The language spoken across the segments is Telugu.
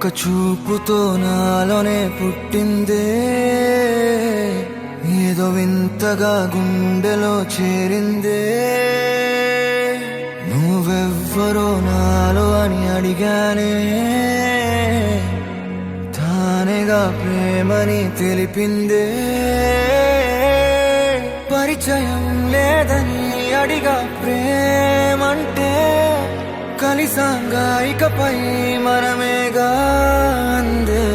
ఒక చూపుతో నాలోనే పుట్టిందే, ఏదో వింతగా గుండెలో చేరిందే. నువ్వెవ్వరో నాలో అని అడిగానే, తానేగా ప్రేమని తెలిపిందే. పరిచయం లేదని అడిగా ప్రేమంటే, కలిసాంగా ఇకపై మనమేగా అందే.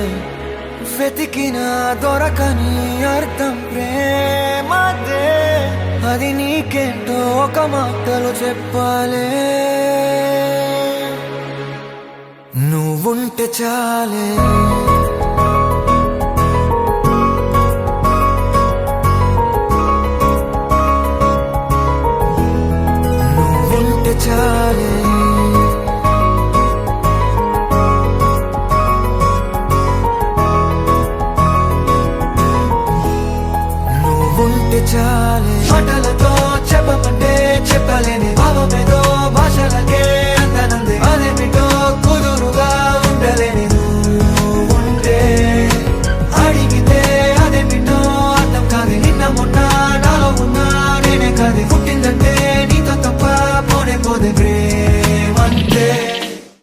వెతికిన దొరకని అర్థం ప్రేమదే, అది నీకేంటో ఒక మాటలో చెప్పాలే. నువ్వుంటే చాలే.